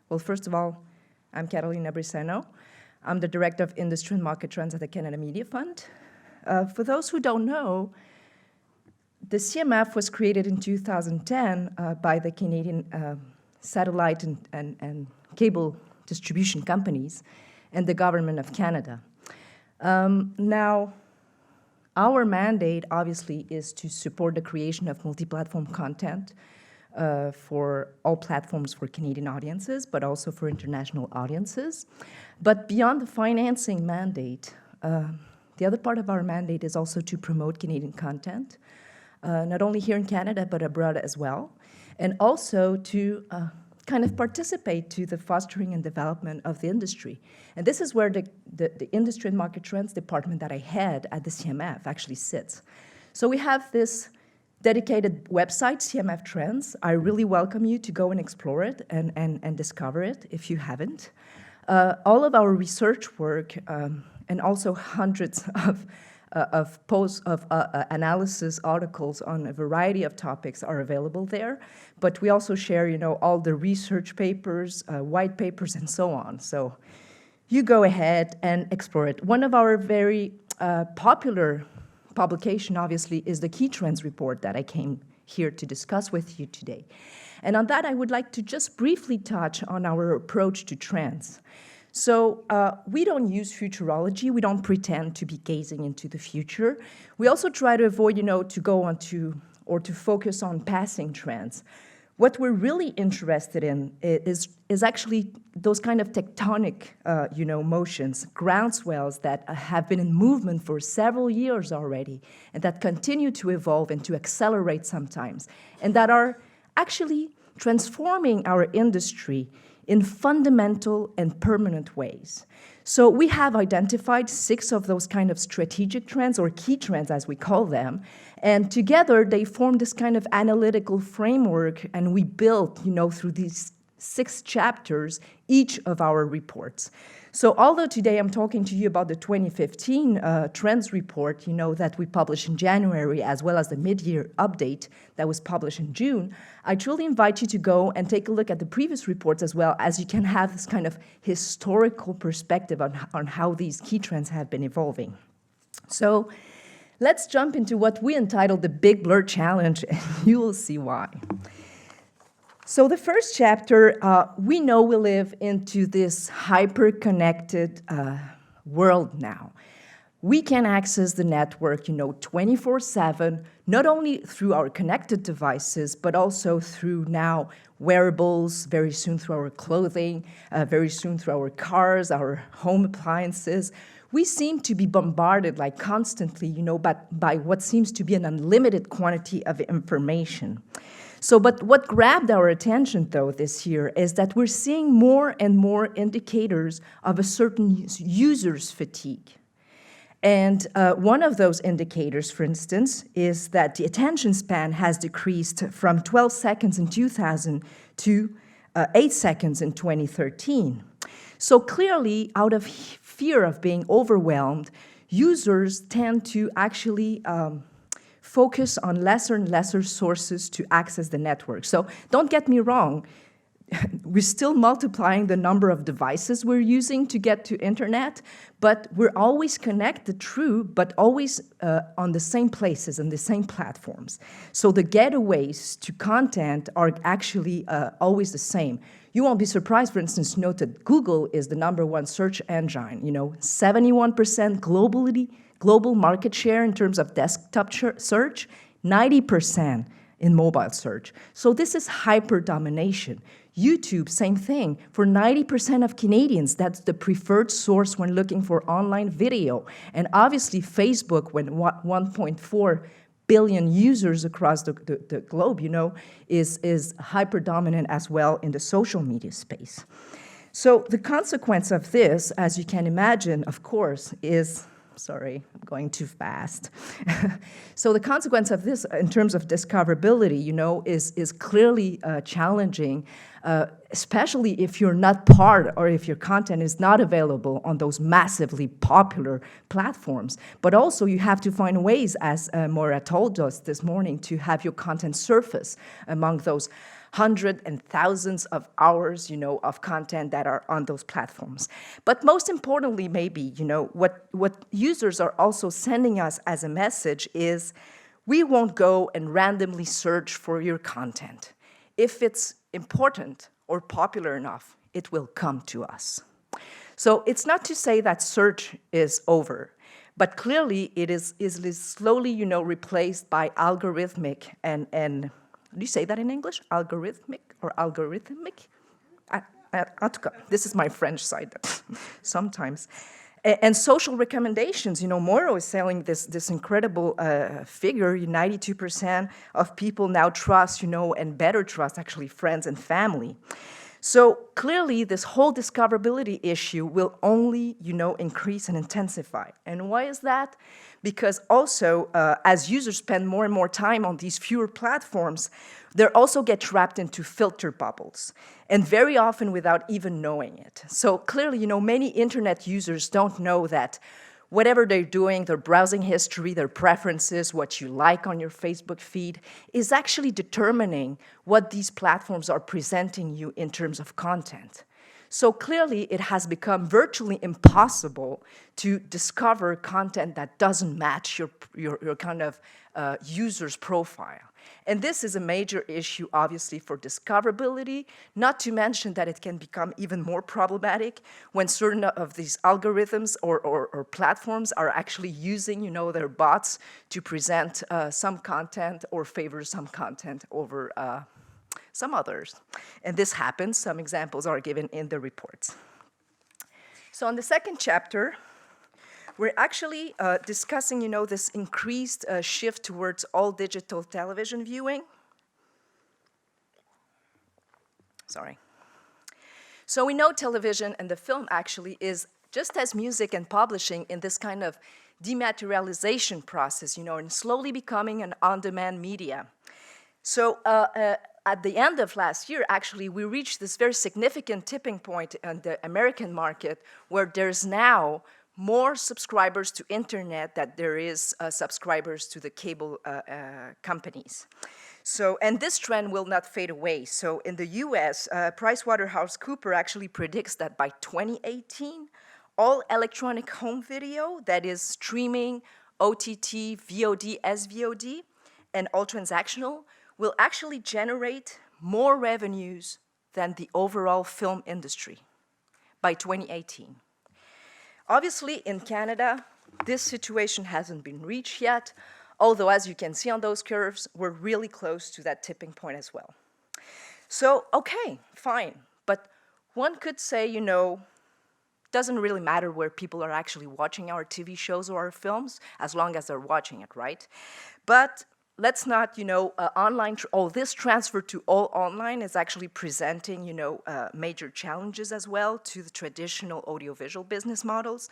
Well, first of all, I'm Catalina Briceno. I'm the Director of Industry and Market Trends at the Canada Media Fund. For those who don't know, the CMF was created in 2010 by the Canadian satellite and cable distribution companies and the Government of Canada. Now, our mandate, obviously, is to support the creation of multi-platform content for all platforms for Canadian audiences, but also for international audiences. But beyond the financing mandate, the other part of our mandate is also to promote Canadian content, not only here in Canada, but abroad as well, and also to kind of participate to the fostering and development of the industry. And this is where the Industry and Market Trends department that I head at the CMF actually sits. So we have this dedicated website, CMF Trends. I really welcome you to go and explore it and discover it if you haven't. All of our research work and also hundreds of posts of analysis articles on a variety of topics are available there, but we also share, all the research papers, white papers, and so on. So you go ahead and explore it. One of our very popular publication, obviously, is the Key Trends report that I came here to discuss with you today. And on that, I would like to just briefly touch on our approach to trends. So we don't use futurology. We don't pretend to be gazing into the future. We also try to avoid, to go on to or to focus on passing trends. What we're really interested in is actually those kind of tectonic, motions, groundswells that have been in movement for several years already, and that continue to evolve and to accelerate sometimes, and that are actually transforming our industry in fundamental and permanent ways. So we have identified 6 of those kind of strategic trends, or key trends as we call them, and together they form this kind of analytical framework, and we built, through these 6 chapters, each of our reports. So although today I'm talking to you about the 2015 trends report, that we published in January, as well as the mid-year update that was published in June, I truly invite you to go and take a look at the previous reports as well, as you can have this kind of historical perspective on how these key trends have been evolving. So let's jump into what we entitled the Big Blur Challenge, and you will see why. So the first chapter, we know we live into this hyper-connected world now. We can access the network, 24/7, not only through our connected devices, but also through now wearables, very soon through our clothing, very soon through our cars, our home appliances. We seem to be bombarded constantly, by what seems to be an unlimited quantity of information. So, but what grabbed our attention, though, this year is that we're seeing more and more indicators of a certain user's fatigue. And one of those indicators, for instance, is that the attention span has decreased from 12 seconds in 2000 to 8 seconds in 2013. So clearly, out of fear of being overwhelmed, users tend to actually focus on lesser and lesser sources to access the network. So don't get me wrong, we're still multiplying the number of devices we're using to get to internet, but we're always connected, true, but always on the same places and the same platforms. So the getaways to content are actually always the same. You won't be surprised, for instance, to note that Google is the #1 search engine, 71% global market share in terms of desktop search, 90% in mobile search. So this is hyper-domination. YouTube, same thing. For 90% of Canadians, that's the preferred source when looking for online video. And obviously, Facebook, when 1.4 billion users across the globe, is hyper-dominant as well in the social media space. So the consequence of this, as you can imagine, of course, is sorry, I'm going too fast. So the consequence of this, in terms of discoverability, is clearly challenging, especially if you're not part or if your content is not available on those massively popular platforms. But also you have to find ways, as Maura told us this morning, to have your content surface among those hundreds and thousands of hours, of content that are on those platforms. But most importantly, maybe, what users are also sending us as a message is, we won't go and randomly search for your content. If it's important or popular enough, it will come to us. So it's not to say that search is over, but clearly it is slowly, replaced by algorithmic and do you say that in English? Algorithmic or algorithmic? This is my French side sometimes. And social recommendations, Moro is selling this incredible figure. 92% of people now trust, and better trust actually friends and family. So clearly, this whole discoverability issue will only, increase and intensify. And why is that? Because also, as users spend more and more time on these fewer platforms, they also get trapped into filter bubbles, and very often without even knowing it. So clearly, many internet users don't know that whatever they're doing, their browsing history, their preferences, what you like on your Facebook feed, is actually determining what these platforms are presenting you in terms of content. So clearly, it has become virtually impossible to discover content that doesn't match your kind of user's profile. And this is a major issue, obviously, for discoverability, not to mention that it can become even more problematic when certain of these algorithms or platforms are actually using, their bots to present some content or favor some content over some others. And this happens. Some examples are given in the reports. So on the second chapter, we're actually discussing, this increased shift towards all digital television viewing. Sorry. So we know television and the film actually is just as music and publishing in this kind of dematerialization process, and slowly becoming an on-demand media. So at the end of last year, actually, we reached this very significant tipping point in the American market where there's now more subscribers to internet than there is subscribers to the cable companies. So, and this trend will not fade away. So in the US, PricewaterhouseCoopers actually predicts that by 2018, all electronic home video, that is streaming, OTT, VOD, SVOD, and all transactional, will actually generate more revenues than the overall film industry by 2018. Obviously, in Canada, this situation hasn't been reached yet, although as you can see on those curves, we're really close to that tipping point as well. So, okay, fine, but one could say, doesn't really matter where people are actually watching our TV shows or our films, as long as they're watching it, right? But let's not, this transfer to all online is actually presenting, major challenges as well to the traditional audiovisual business models.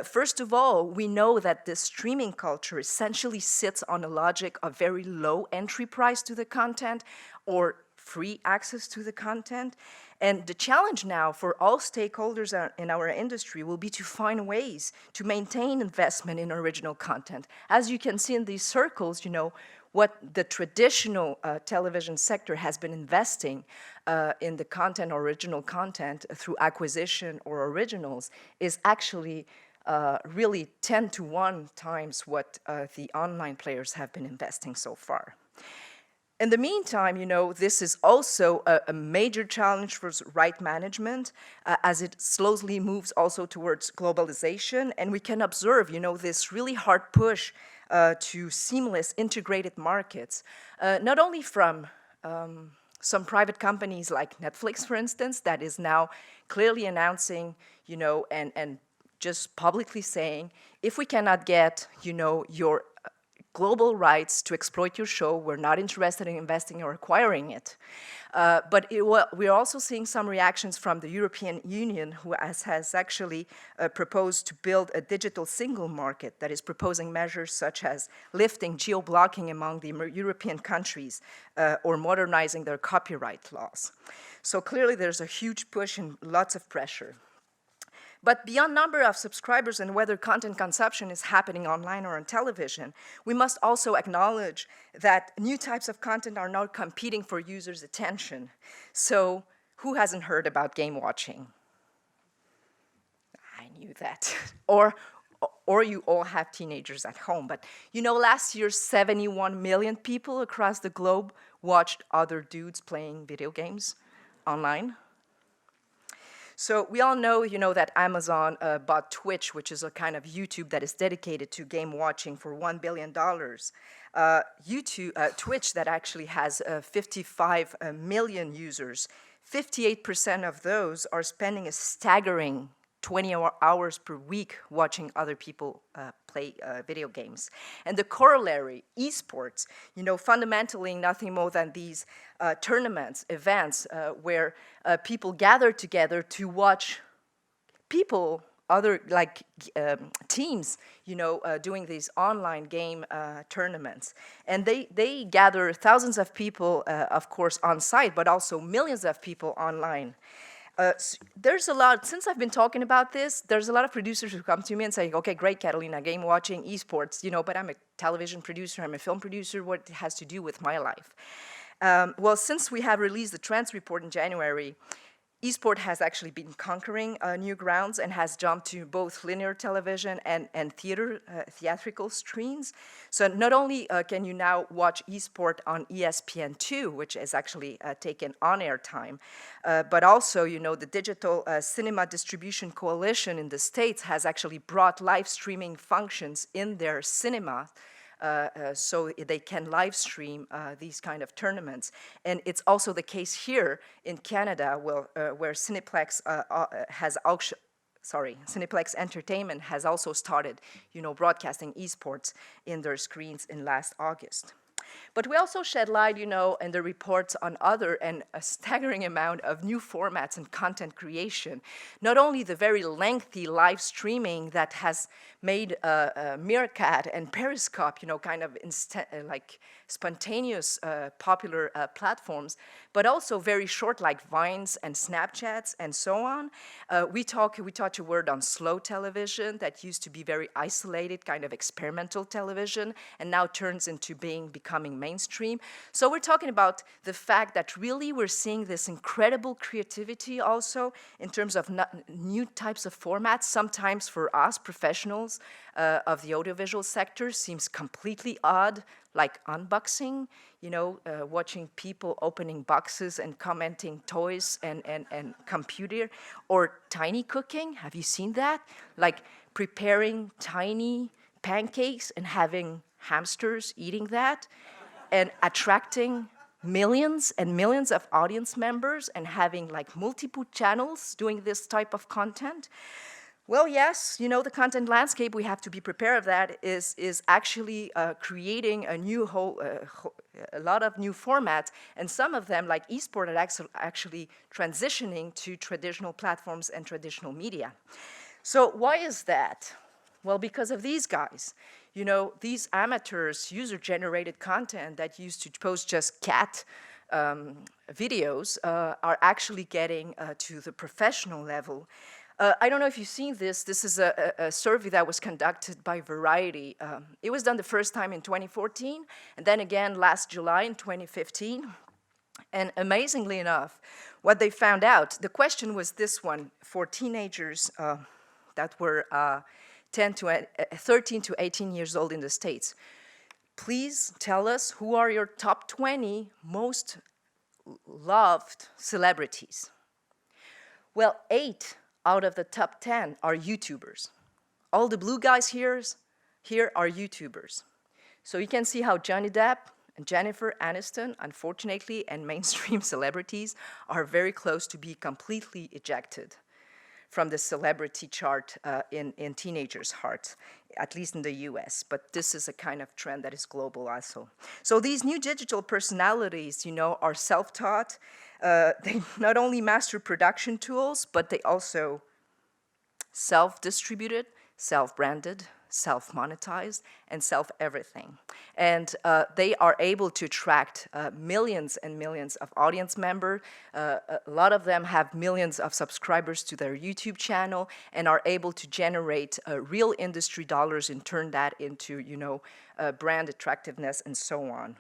First of all, we know that this streaming culture essentially sits on a logic of very low entry price to the content or free access to the content. And the challenge now for all stakeholders in our industry will be to find ways to maintain investment in original content. As you can see in these circles, what the traditional television sector has been investing in the content, original content, through acquisition or originals is actually really 10 to 1 times what the online players have been investing so far. In the meantime, this is also a major challenge for right management as it slowly moves also towards globalization. And we can observe, this really hard push to seamless integrated markets, not only from some private companies like Netflix, for instance, that is now clearly announcing, and just publicly saying, if we cannot get, your global rights to exploit your show, we're not interested in investing or acquiring it. But we're also seeing some reactions from the European Union, who has actually proposed to build a digital single market that is proposing measures such as lifting geo-blocking among the European countries or modernizing their copyright laws. So clearly there's a huge push and lots of pressure. But beyond number of subscribers and whether content consumption is happening online or on television, we must also acknowledge that new types of content are now competing for users' attention. So who hasn't heard about game watching? I knew that. Or you all have teenagers at home. But you know, last year, 71 million people across the globe watched other dudes playing video games online. So we all know, that Amazon bought Twitch, which is a kind of YouTube that is dedicated to game watching for $1 billion. Twitch that actually has 55 million users, 58% of those are spending a staggering 20 hours per week watching other people play video games. And the corollary, esports, fundamentally nothing more than these tournaments, events, where people gather together to watch people, other teams, doing these online game tournaments. And they gather thousands of people, of course, on site, but also millions of people online. There's a lot, since I've been talking about this, there's a lot of producers who come to me and say, okay, great, Catalina, game watching, esports, but I'm a television producer, I'm a film producer, what has to do with my life? Well, since we have released the Trends report in January, esport has actually been conquering new grounds and has jumped to both linear television and theatrical screens. So not only can you now watch esport on ESPN2, which is actually taken on-air time, but also, the Digital Cinema Distribution Coalition in the States has actually brought live streaming functions in their cinema so they can live stream these kind of tournaments. And it's also the case here in Canada where Cineplex Cineplex Entertainment has also started, broadcasting esports in their screens in last August. But we also shed light, in the reports on other and a staggering amount of new formats and content creation. Not only the very lengthy live streaming that has made Meerkat and Periscope, kind of spontaneous popular platforms, but also very short, like Vines and Snapchats and so on. We touch a word on slow television that used to be very isolated, kind of experimental television, and now turns into becoming mainstream. So we're talking about the fact that really we're seeing this incredible creativity also in terms of new types of formats. Sometimes for us professionals of the audiovisual sector seems completely odd, like unboxing, watching people opening boxes and commenting toys and computer, or tiny cooking. Have you seen that? Like preparing tiny pancakes and having hamsters eating that, and attracting millions and millions of audience members and having multiple channels doing this type of content. Well, yes, the content landscape, we have to be prepared of that, is actually creating a lot of new formats, and some of them, like esport, are actually transitioning to traditional platforms and traditional media. So why is that? Well, because of these guys. These amateurs, user-generated content that used to post just cat videos are actually getting to the professional level. I don't know if you've seen this. This is a survey that was conducted by Variety. It was done the first time in 2014, and then again last July in 2015. And amazingly enough, what they found out, the question was this one for teenagers that were 13 to 18 years old in the States. Please tell us who are your top 20 most loved celebrities. Well, 8 out of the top 10 are YouTubers. All the blue guys here are YouTubers. So you can see how Johnny Depp and Jennifer Aniston, unfortunately, and mainstream celebrities are very close to be completely ejected from the celebrity chart in teenagers' hearts, at least in the US. But this is a kind of trend that is global also. So these new digital personalities, are self-taught. They not only master production tools, but they also self-distributed, self-branded, self-monetized and self-everything. And they are able to attract millions and millions of audience members. A lot of them have millions of subscribers to their YouTube channel and are able to generate real industry dollars and turn that into, brand attractiveness and so on.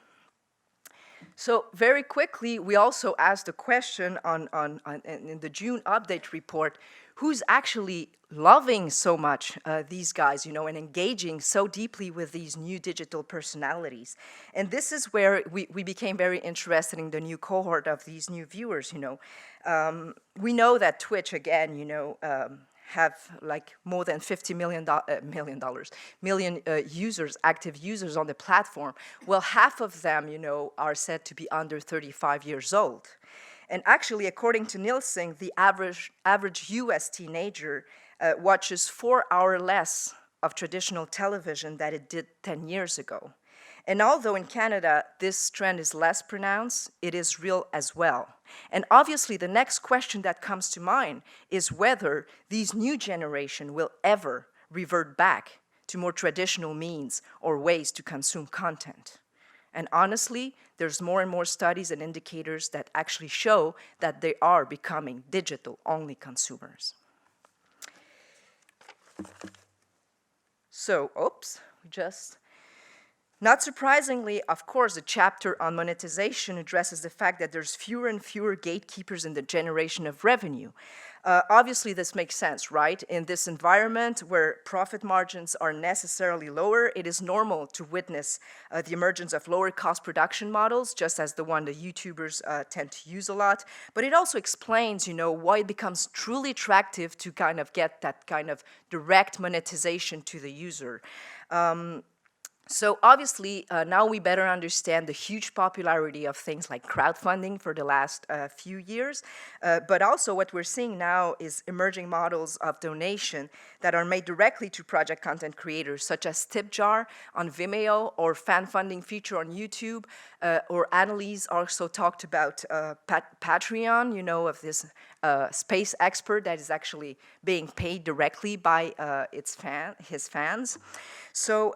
So very quickly, we also asked the question in the June update report, who's actually loving so much these guys, and engaging so deeply with these new digital personalities. And this is where we became very interested in the new cohort of these new viewers, we know that Twitch, again, have like more than 50 million users, active users on the platform. Well, half of them, are said to be under 35 years old. And actually, according to Nielsen, the average US teenager watches 4 hours less of traditional television than it did 10 years ago. And although in Canada this trend is less pronounced, it is real as well. And obviously the next question that comes to mind is whether these new generation will ever revert back to more traditional means or ways to consume content. And honestly, there's more and more studies and indicators that actually show that they are becoming digital-only consumers. So, not surprisingly, of course, the chapter on monetization addresses the fact that there's fewer and fewer gatekeepers in the generation of revenue. Obviously, this makes sense, right? In this environment where profit margins are necessarily lower, it is normal to witness the emergence of lower cost production models, just as the one the YouTubers tend to use a lot. But it also explains, why it becomes truly attractive to kind of get that kind of direct monetization to the user. So obviously, now we better understand the huge popularity of things like crowdfunding for the last few years. But also what we're seeing now is emerging models of donation that are made directly to project content creators, such as Tip Jar on Vimeo or fan funding feature on YouTube. Or Annalise also talked about Patreon, of this space expert that is actually being paid directly by his fans. So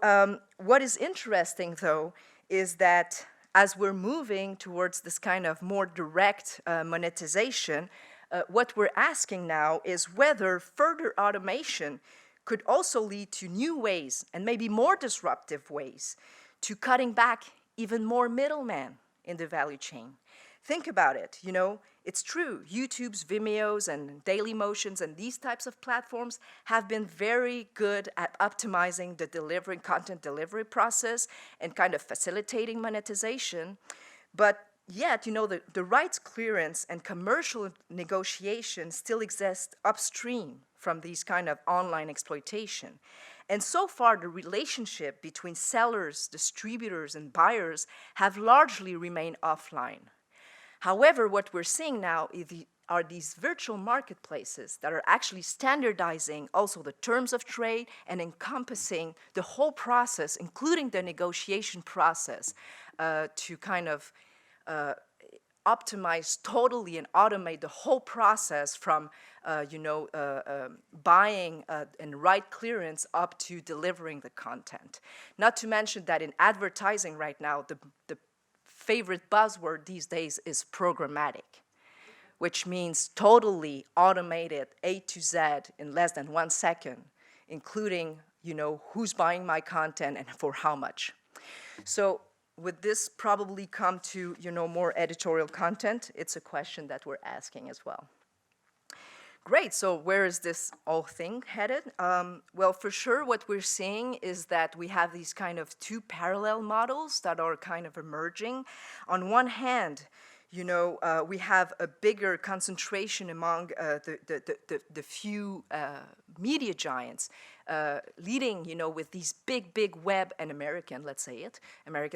what is interesting, though, is that as we're moving towards this kind of more direct monetization, what we're asking now is whether further automation could also lead to new ways, and maybe more disruptive ways, to cutting back even more middlemen in the value chain. Think about it, it's true, YouTube's, Vimeo's, and Dailymotion's, and these types of platforms have been very good at optimizing the content delivery process and kind of facilitating monetization. But yet, the rights clearance and commercial negotiation still exist upstream from these kind of online exploitation. And so far, the relationship between sellers, distributors, and buyers have largely remained offline. However, what we're seeing now are these virtual marketplaces that are actually standardizing also the terms of trade and encompassing the whole process, including the negotiation process, to kind of optimize totally and automate the whole process from buying and right clearance up to delivering the content. Not to mention that in advertising right now, the favorite buzzword these days is programmatic, which means totally automated A to Z in less than 1 second, including who's buying my content and for how much. So would this probably come to more editorial content? It's a question that we're asking as well. Great, so where is this whole thing headed? Well, for sure, what we're seeing is that we have these kind of two parallel models that are kind of emerging. On one hand, we have a bigger concentration among the few media giants, leading, with these big web and American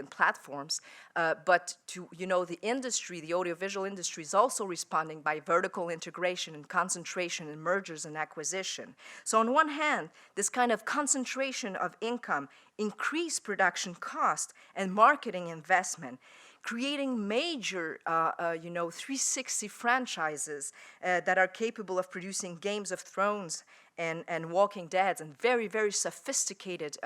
platforms. But to, the industry, the audiovisual industry is also responding by vertical integration and concentration in mergers and acquisition. So on one hand, this kind of concentration of income, increased production cost, and marketing investment creating major, 360 franchises that are capable of producing Games of Thrones and Walking Dead and very, very sophisticated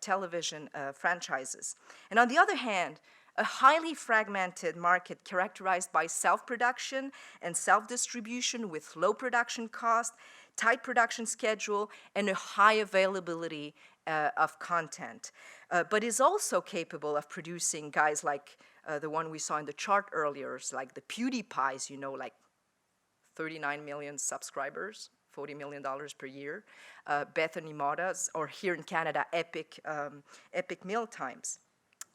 television franchises. And on the other hand, a highly fragmented market characterized by self-production and self-distribution with low production cost, tight production schedule, and a high availability of content. But is also capable of producing guys like the one we saw in the chart earlier, like the PewDiePies, like 39 million subscribers, $40 million per year, Bethany Modas, or here in Canada, Epic Mealtimes.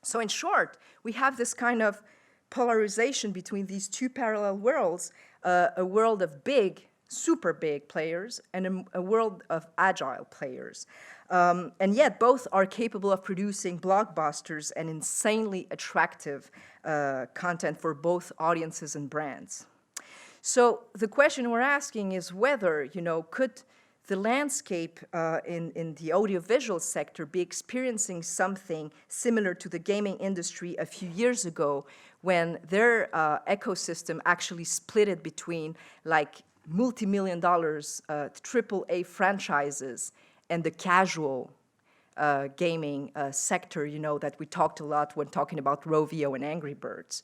So in short, we have this kind of polarization between these two parallel worlds, a world of big, super big players and a world of agile players. And yet both are capable of producing blockbusters and insanely attractive content for both audiences and brands. So the question we're asking is whether, could the landscape in the audiovisual sector be experiencing something similar to the gaming industry a few years ago when their ecosystem actually split it between like multi-million dollars AAA franchises and the casual gaming sector, that we talked a lot when talking about Rovio and Angry Birds.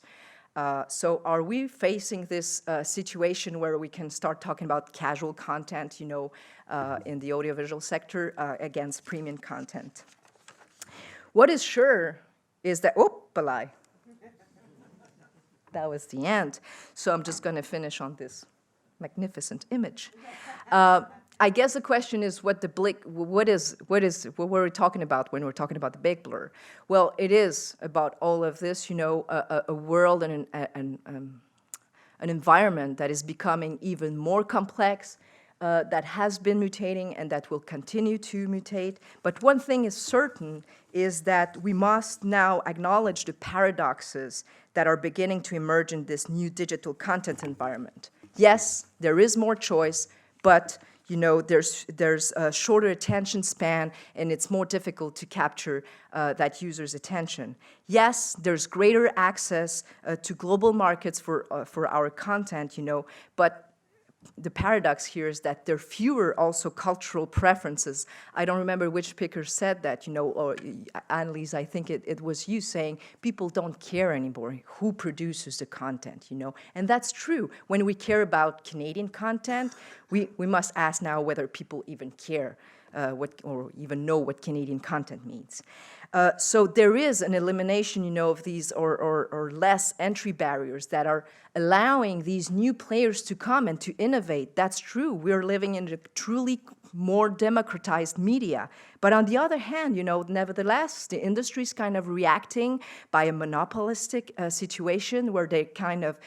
So are we facing this situation where we can start talking about casual content, in the audiovisual sector against premium content? What is sure is that, balai. That was the end. So I'm just going to finish on this magnificent image. I guess the question is what were we talking about when we're talking about the big blur? Well, it is about all of this, a world and an environment that is becoming even more complex, that has been mutating and that will continue to mutate. But one thing is certain is that we must now acknowledge the paradoxes that are beginning to emerge in this new digital content environment. Yes, there is more choice, but there's a shorter attention span, and it's more difficult to capture that user's attention. Yes, there's greater access to global markets for our content, but the paradox here is that there are fewer also cultural preferences. I don't remember which speaker said that, or Annelise, I think it was you saying people don't care anymore who produces the content, And that's true. When we care about Canadian content, we must ask now whether people even care or even know what Canadian content means. So there is an elimination, of these or less entry barriers that are allowing these new players to come and to innovate. That's true. We're living in a truly more democratized media. But on the other hand, nevertheless, the industry is kind of reacting by a monopolistic situation where they're kind of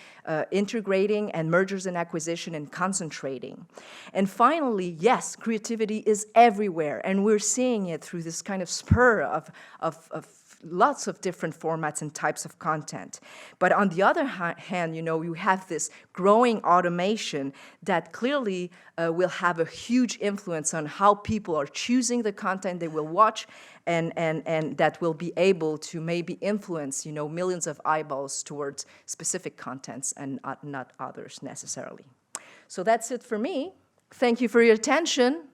integrating and mergers and acquisition and concentrating. And finally, yes, creativity is everywhere, and we're seeing it through this kind of spur of lots of different formats and types of content. But on the other hand, you have this growing automation that clearly will have a huge influence on how people are choosing the content they will watch, and that will be able to maybe influence, millions of eyeballs towards specific contents and not others necessarily. So that's it for me. Thank you for your attention.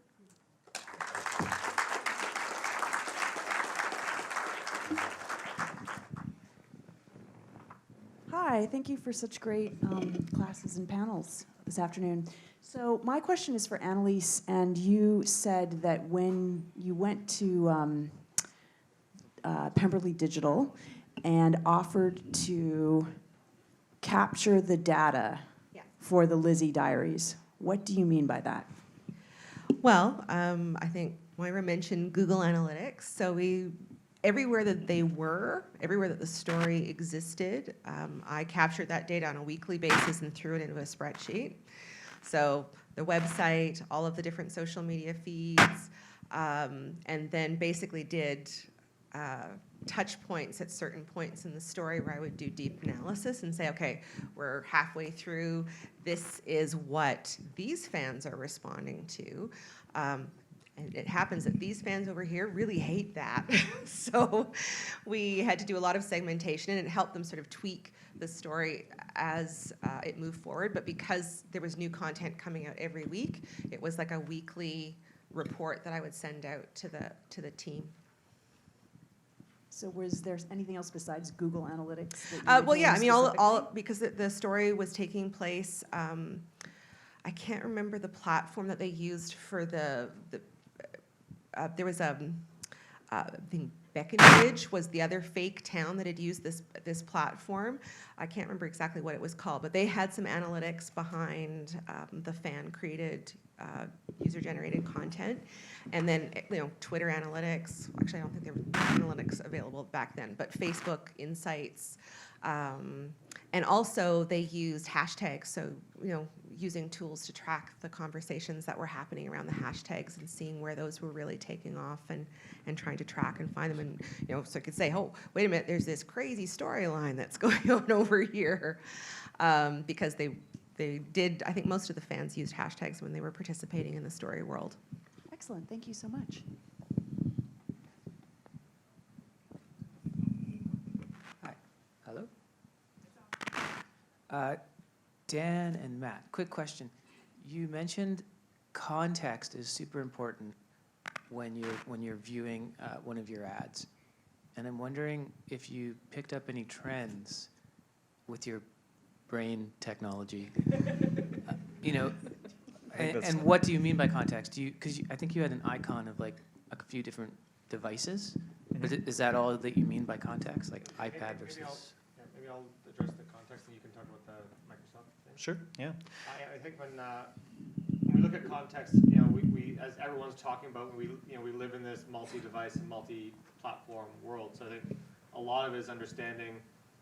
Hi, thank you for such great classes and panels this afternoon. So my question is for Annelise, and you said that when you went to Pemberley Digital and offered to capture the data for the Lizzie Diaries, what do you mean by that? Well, I think Moira mentioned Google Analytics. So everywhere that everywhere that the story existed, I captured that data on a weekly basis and threw it into a spreadsheet. So the website, all of the different social media feeds, and then basically did touch points at certain points in the story where I would do deep analysis and say, okay, we're halfway through. This is what these fans are responding to. And it happens that these fans over here really hate that. So we had to do a lot of segmentation, and it helped them sort of tweak the story as it moved forward. But because there was new content coming out every week, it was like a weekly report that I would send out to the team. So was there anything else besides Google Analytics? That you were Well, yeah, I doing mean, all specifically? because the story was taking place. I can't remember the platform that they used for there was I think Breckenridge was the other fake town that had used this platform. I can't remember exactly what it was called, but they had some analytics behind the fan-created, user-generated content, and then Twitter analytics. Actually, I don't think there were analytics available back then, but Facebook Insights, and also they used hashtags. So using tools to track the conversations that were happening around the hashtags and seeing where those were really taking off and trying to track and find them. And, so I could say, oh, wait a minute, there's this crazy storyline that's going on over here. Because they did, I think most of the fans used hashtags when they were participating in the story world. Excellent, thank you so much. Hi. Hello? Dan and Matt, quick question. You mentioned context is super important when you're viewing one of your ads. And I'm wondering if you picked up any trends with your brain technology. And what do you mean by context? Because I think you had an icon of like a few different devices. But is that all that you mean by context, like iPad versus? Maybe I'll address the context, and you can talk about the Microsoft thing. Sure. Yeah. I think when we look at context, we as everyone's talking about, we live in this multi-device and multi-platform world. So I think a lot of it is understanding.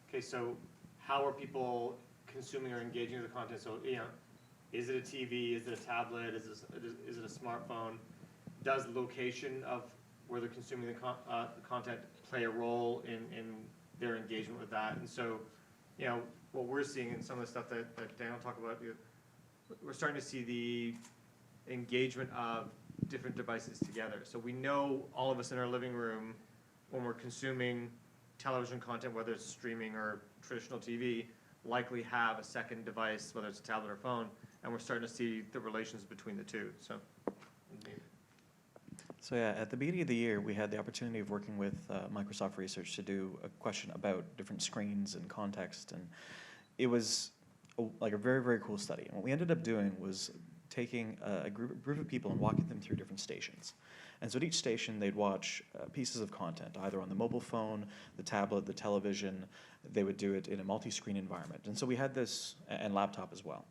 Okay, so how are people consuming or engaging with the content? So is it a TV? Is it a tablet? Is it a smartphone? Does location of where they're consuming the content play a role in their engagement with that? And so, what we're seeing in some of the stuff that Dan will talk about, we're starting to see the engagement of different devices together. So we know all of us in our living room, when we're consuming television content, whether it's streaming or traditional TV, likely have a second device, whether it's a tablet or phone, and we're starting to see the relations between the two. So yeah, at the beginning of the year, we had the opportunity of working with Microsoft Research to do a question about different screens and context, and it was like a very, very cool study. And what we ended up doing was taking a group of people and walking them through different stations. And so at each station, they'd watch pieces of content, either on the mobile phone, the tablet, the television. They would do it in a multi-screen environment. And so we had this, and laptop as well.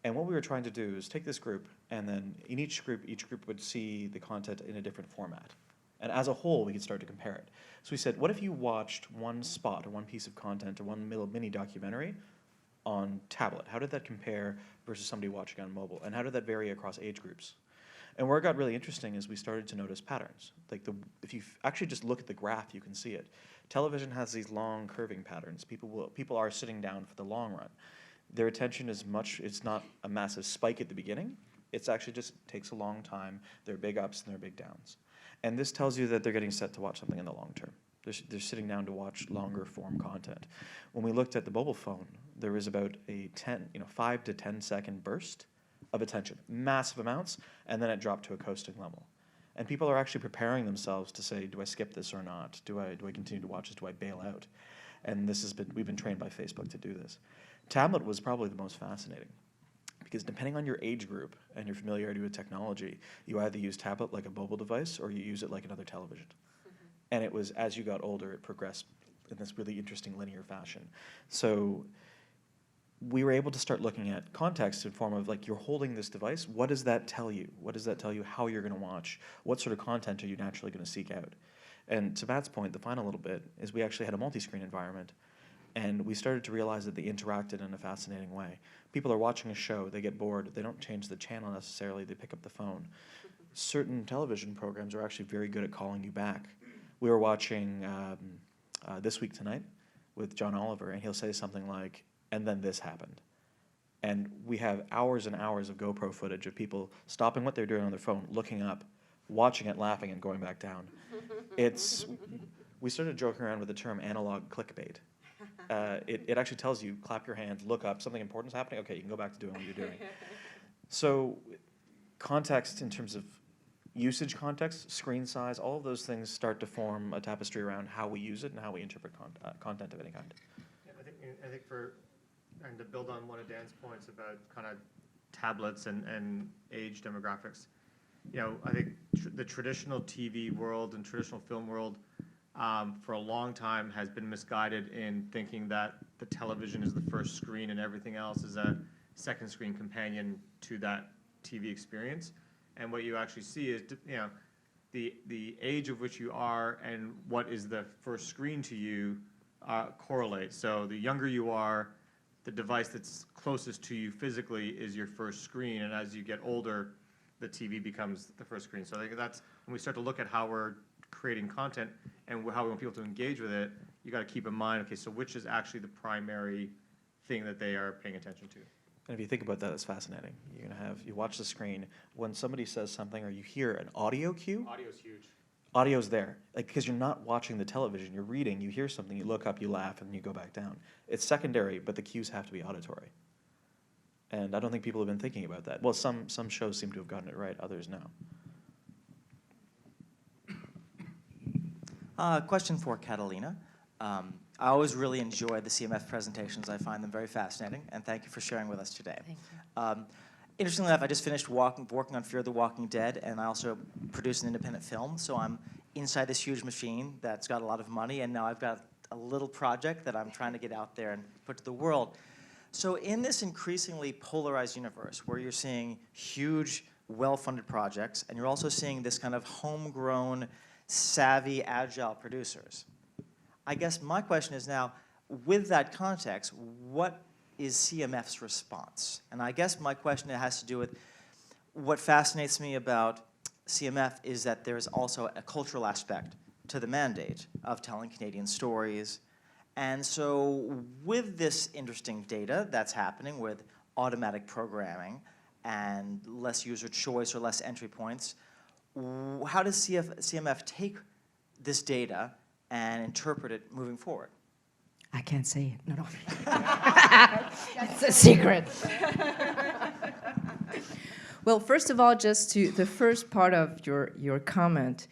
And what we were trying to do is take this group, and then in each group would see the content in a different format. And as a whole, we could start to compare it. So we said, what if you watched one spot or one piece of content or one little mini documentary on tablet? How did that compare versus somebody watching on mobile? And how did that vary across age groups? And where it got really interesting is we started to notice patterns. Like if you actually just look at the graph, you can see it. Television has these long curving patterns. People are sitting down for the long run. Their attention is it's not a massive spike at the beginning. It's actually just takes a long time. There are big ups and there are big downs. And this tells you that they're getting set to watch something in the long term. They're sitting down to watch longer form content. When we looked at the mobile phone, there was about a 5 to 10 second burst of attention, massive amounts, and then it dropped to a coasting level. And people are actually preparing themselves to say, do I skip this or not? Do I continue to watch this? Do I bail out? And we've been trained by Facebook to do this. Tablet was probably the most fascinating, because depending on your age group and your familiarity with technology, you either use tablet like a mobile device or you use it like another television. And it was, as you got older, it progressed in this really interesting linear fashion. So we were able to start looking at context in form of, like, you're holding this device, what does that tell you? What does that tell you how you're going to watch? What sort of content are you naturally going to seek out? And to Matt's point, the final little bit is we actually had a multi-screen environment, and we started to realize that they interacted in a fascinating way. People are watching a show, they get bored, they don't change the channel necessarily, they pick up the phone. Certain television programs are actually very good at calling you back. We were watching This Week Tonight with John Oliver, and he'll say something like, and then this happened. And we have hours and hours of GoPro footage of people stopping what they're doing on their phone, looking up, watching it, laughing, and going back down. We started joking around with the term analog clickbait. It actually tells you, clap your hands, look up, something important is happening, okay, you can go back to doing what you're doing. So context in terms of usage context, screen size, all of those things start to form a tapestry around how we use it and how we interpret content of any kind. Yeah, I think and to build on one of Dan's points about kind of tablets and age demographics, I think the traditional TV world and traditional film world for a long time has been misguided in thinking that the television is the first screen and everything else is a second screen companion to that TV experience. And what you actually see is, the age of which you are and what is the first screen to you correlate. So the younger you are, the device that's closest to you physically is your first screen, and as you get older, the TV becomes the first screen. So I think that's when we start to look at how we're creating content and how we want people to engage with it, you got to keep in mind, okay, so which is actually the primary thing that they are paying attention to. And if you think about that, it's fascinating. You watch the screen, when somebody says something or you hear an audio cue, Audio's huge. audio's there. Like, because you're not watching the television, you're reading, you hear something, you look up, you laugh, and you go back down. It's secondary, but the cues have to be auditory. And I don't think people have been thinking about that. Well, some shows seem to have gotten it right, others no. Question for Catalina. I always really enjoy the CMF presentations. I find them very fascinating, and thank you for sharing with us today. Thank you. Interestingly enough, I just finished working on Fear the Walking Dead, and I also produce an independent film, so I'm inside this huge machine that's got a lot of money, and now I've got a little project that I'm trying to get out there and put to the world. So in this increasingly polarized universe, where you're seeing huge, well-funded projects, and you're also seeing this kind of homegrown, savvy, agile producers, I guess my question is now, with that context, what is CMF's response? And I guess my question has to do with what fascinates me about CMF is that there's also a cultural aspect to the mandate of telling Canadian stories. And so with this interesting data that's happening with automatic programming and less user choice or less entry points, how does CMF take this data and interpret it moving forward? I can't say it. No. It's a secret. Well, first of all, just to the first part of your comment,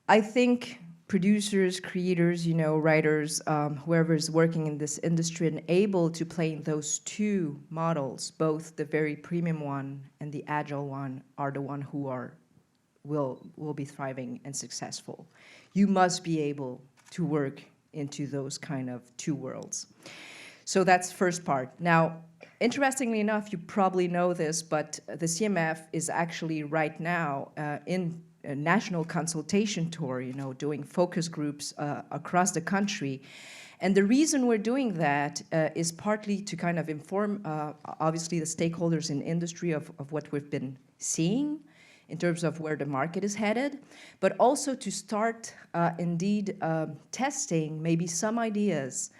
I think producers, creators, writers, whoever is working in this industry and able to play in those two models, both the very premium one and the agile one, are the one who will be thriving and successful. You must be able to work into those kind of two worlds. So that's first part. Now, interestingly enough, you probably know this, but the CMF is actually right now in a national consultation tour, doing focus groups across the country. And the reason we're doing that is partly to kind of inform, obviously, the stakeholders in industry of what we've been seeing in terms of where the market is headed, but also to start indeed testing maybe some ideas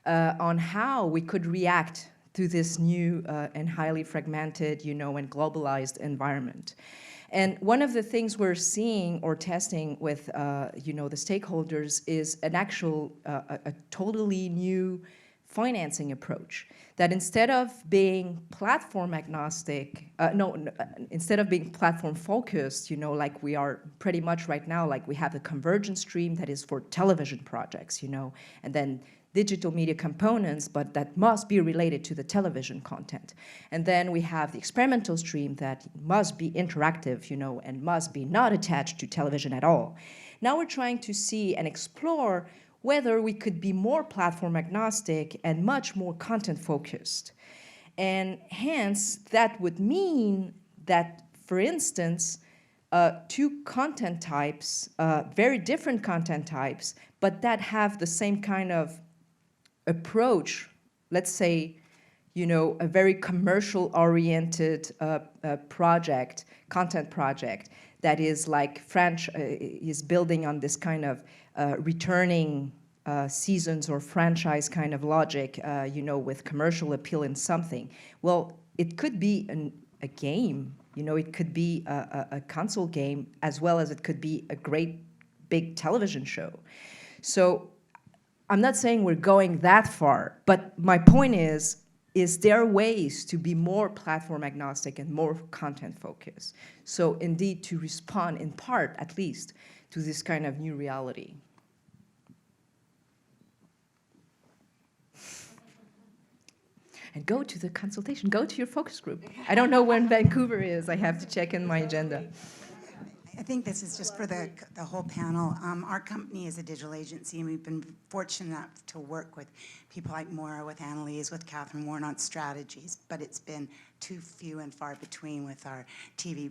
on how we could react to this new and highly fragmented, and globalized environment. And one of the things we're seeing or testing with, the stakeholders is an actual, a totally new financing approach. That instead of being platform agnostic, instead of being platform focused, like we are pretty much right now, like we have the convergence stream that is for television projects, and then digital media components, but that must be related to the television content. And then we have the experimental stream that must be interactive, and must be not attached to television at all. Now we're trying to see and explore whether we could be more platform agnostic and much more content focused. And hence, that would mean that, for instance, two content types, very different content types, but that have the same kind of approach, let's say, a very commercial-oriented content project that is like is building on this kind of returning seasons or franchise kind of logic, with commercial appeal in something. Well, it could be a game. You know, it could be a console game as well as it could be a great big television show. So I'm not saying we're going that far, but my point is there ways to be more platform agnostic and more content focused? So indeed to respond in part, at least, to this kind of new reality. And go to the consultation, go to your focus group. I don't know when Vancouver is. I have to check in my agenda. I think this is just for the whole panel. Our company is a digital agency, and we've been fortunate enough to work with people like Maura, with Annalise, with Catherine Warren on strategies, but it's been too few and far between with our TV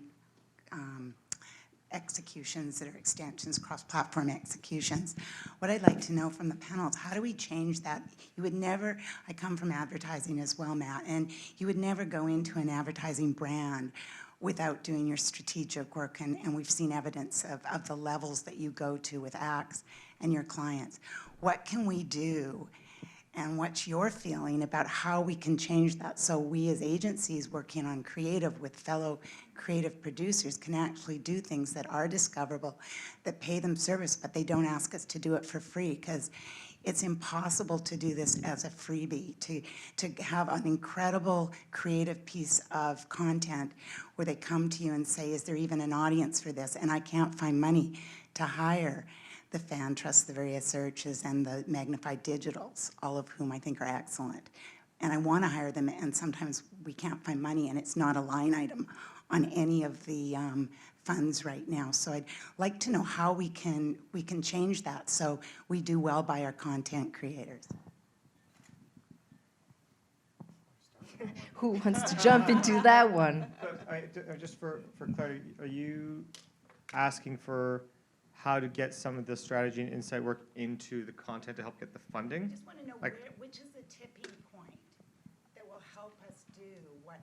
executions that are extensions, cross-platform executions. What I'd like to know from the panel is how do we change that? You would never, I come from advertising as well, Matt, and you would never go into an advertising brand without doing your strategic work, and we've seen evidence of the levels that you go to with Axe and your clients. What can we do, and what's your feeling about how we can change that so we as agencies working on creative with fellow creative producers can actually do things that are discoverable, that pay them service, but they don't ask us to do it for free, because it's impossible to do this as a freebie, to have an incredible creative piece of content where they come to you and say, is there even an audience for this? And I can't find money to hire the Fan Trust, the various searches, and the Magnified Digitals, all of whom I think are excellent. And I want to hire them, and sometimes we can't find money, and it's not a line item on any of the funds right now. So I'd like to know how we can change that so we do well by our content creators. Who wants to jump into that one? Just for clarity, are you asking for how to get some of the strategy and insight work into the content to help get the funding? I just want to know Like, which is the tipping point that will help us do what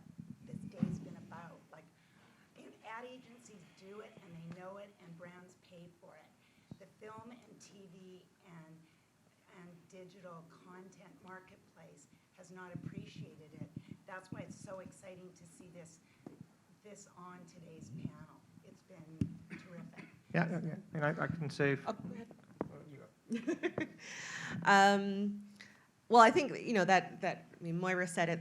this day's been about. Like, ad agencies do it and they know it, and brands pay for it. The film and TV and digital content marketplace has not appreciated it. That's why it's so exciting to see this on today's panel. It's been terrific. yeah. And I can say. Oh, go ahead. Well, I think that Moira said it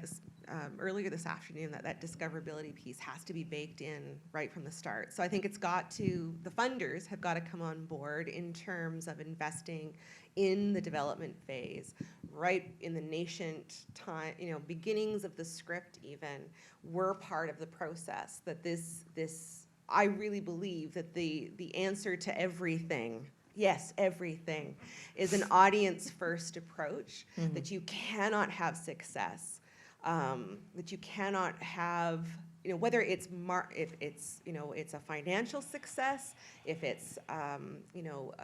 earlier this afternoon that discoverability piece has to be baked in right from the start. So I think the funders have got to come on board in terms of investing in the development phase, right in the nascent time, beginnings of the script even, were part of the process. That I really believe that the answer to everything, yes, everything, is an audience-first approach. Mm-hmm. That you cannot have success, that you cannot have, whether it's if it's a financial success, if it's a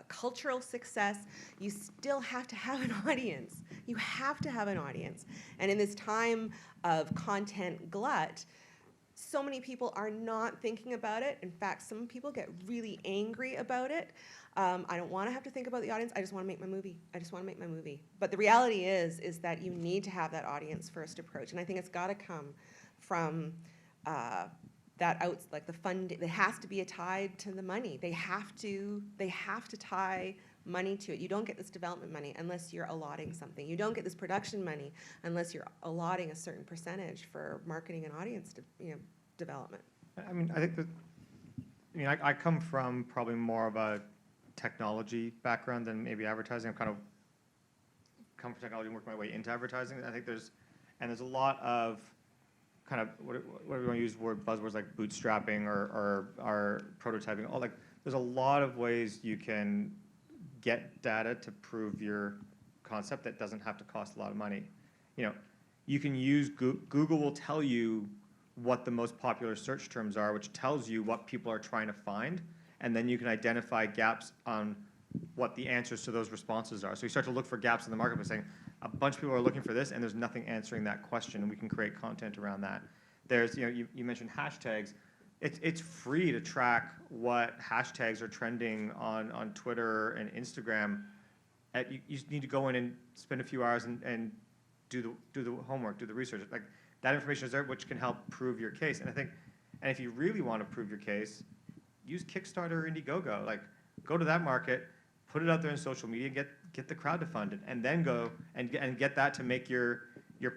cultural success, you still have to have an audience. You have to have an audience, and in this time of content glut, so many people are not thinking about it. In fact, some people get really angry about it. I don't want to have to think about the audience. I just want to make my movie. But the reality is that you need to have that audience-first approach, and I think it's got to come from like the fund. It has to be tied to the money. They have to tie money to it. You don't get this development money unless you're allotting something. You don't get this production money unless you're allotting a certain percentage for marketing and audience development. I mean, I think that. I come from probably more of a technology background than maybe advertising. I've kind of come from technology and worked my way into advertising. I think there's a lot of kind of what do we want to use buzzwords like bootstrapping or prototyping. There's a lot of ways you can get data to prove your concept that doesn't have to cost a lot of money. You can use Google will tell you what the most popular search terms are, which tells you what people are trying to find, and then you can identify gaps on what the answers to those responses are. So you start to look for gaps in the market by saying, a bunch of people are looking for this, and there's nothing answering that question, and we can create content around that. There's, you mentioned hashtags. It's free to track what hashtags are trending on Twitter and Instagram. You need to go in and spend a few hours and do the homework, do the research. Like, that information is there, which can help prove your case. And I think, and if you really want to prove your case, use Kickstarter or Indiegogo. Like, go to that market, put it out there in social media, get the crowd to fund it, and then go and get that to make your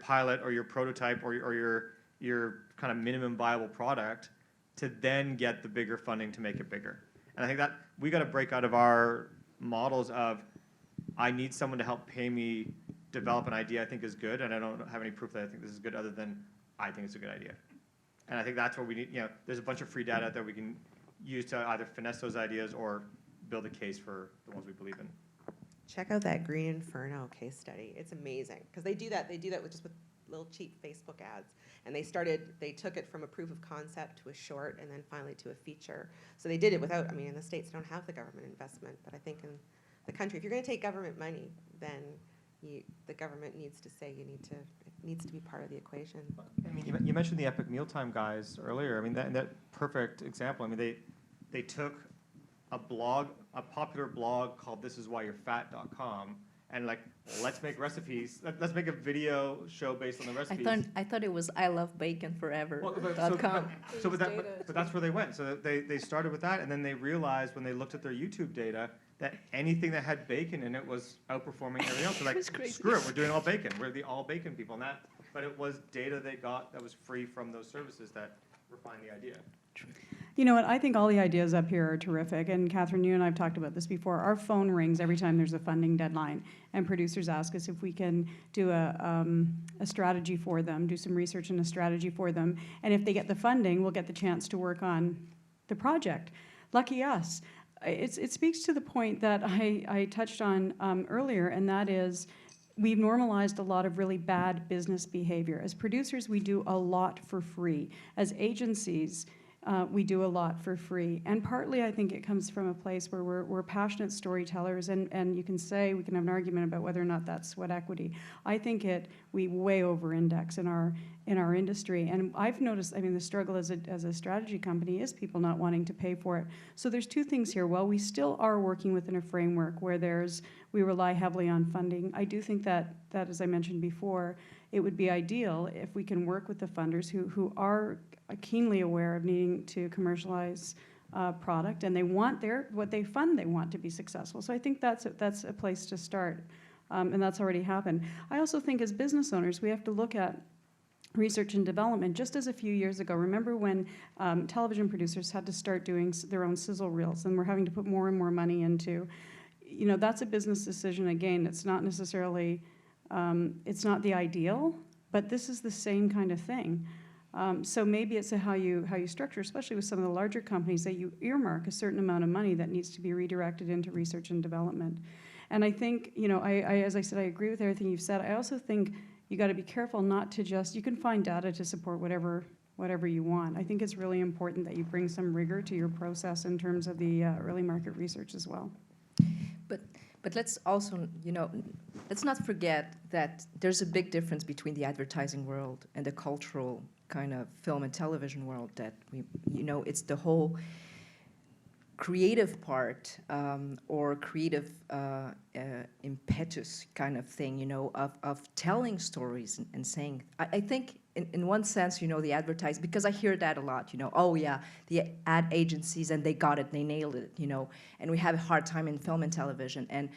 pilot or your prototype or your kind of minimum viable product, to then get the bigger funding to make it bigger. And I think that we got to break out of our models of, I need someone to help pay me develop an idea I think is good, and I don't have any proof that I think this is good other than I think it's a good idea. And I think that's where we need, there's a bunch of free data out there we can use to either finesse those ideas or build a case for the ones we believe in. Check out that Green Inferno case study. It's amazing, because they do that with just with little cheap Facebook ads. And they took it from a proof of concept to a short and then finally to a feature. So they did it without, in the States, they don't have the government investment, but I think in the country, if you're going to take government money, then the government needs to say it needs to be part of the equation. You mentioned the Epic Mealtime guys earlier. That perfect example. They took a popular blog called thisiswhyyourfat.com, and let's make recipes. Let's make a video show based on the recipes. I thought it was ilovebaconforever.com. But that's where they went. So they started with that, and then they realized when they looked at their YouTube data that anything that had bacon in it was outperforming everything else. They're like, screw it, we're doing all bacon. We're the all bacon people. But it was data they got that was free from those services that refined the idea. You know what, I think all the ideas up here are terrific, and Catherine, you and I have talked about this before. Our phone rings every time there's a funding deadline, and producers ask us if we can do a strategy for them, do some research and a strategy for them, and if they get the funding, we'll get the chance to work on the project. Lucky us. It speaks to the point that I touched on earlier, and that is, we've normalized a lot of really bad business behavior. As producers, we do a lot for free. As agencies, we do a lot for free. And partly, I think it comes from a place where we're passionate storytellers, and you can say, we can have an argument about whether or not that's sweat equity. I think we way over-index in our industry. And I've noticed, the struggle as a strategy company is people not wanting to pay for it. So there's two things here. While we still are working within a framework where we rely heavily on funding, I do think that as I mentioned before, it would be ideal if we can work with the funders who are keenly aware of needing to commercialize product, and they want what they fund, they want to be successful. So I think that's a place to start, and that's already happened. I also think as business owners, we have to look at research and development, just as a few years ago. Remember when television producers had to start doing their own sizzle reels, and we're having to put more and more money into, that's a business decision. Again, it's not necessarily, it's not the ideal, but this is the same kind of thing. So maybe it's how you structure, especially with some of the larger companies, that you earmark a certain amount of money that needs to be redirected into research and development. And I think, as I said, I agree with everything you've said. I also think you got to be careful not to you can find data to support whatever you want. I think it's really important that you bring some rigor to your process in terms of the early market research as well. But let's also, let's not forget that there's a big difference between the advertising world and the cultural kind of film and television world that it's the whole creative part or creative impetus kind of thing, of telling stories and saying, I think in one sense, the advertising, because I hear that a lot, oh yeah, the ad agencies, and they got it, they nailed it, and we have a hard time in film and television. And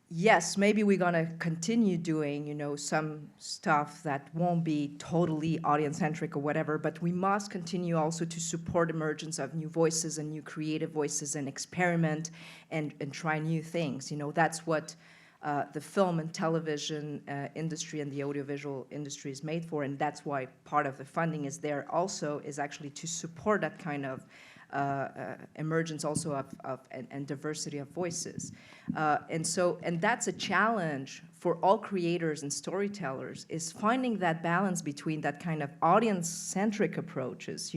yes, maybe we're gonna continue doing, some stuff that won't be totally audience-centric or whatever, but we must continue also to support emergence of new voices and new creative voices and experiment and try new things. That's what the film and television industry and the audiovisual industry is made for, and that's why part of the funding is there also, is actually to support that kind of emergence also and diversity of voices. And that's a challenge for all creators and storytellers, is finding that balance between that kind of audience-centric approaches,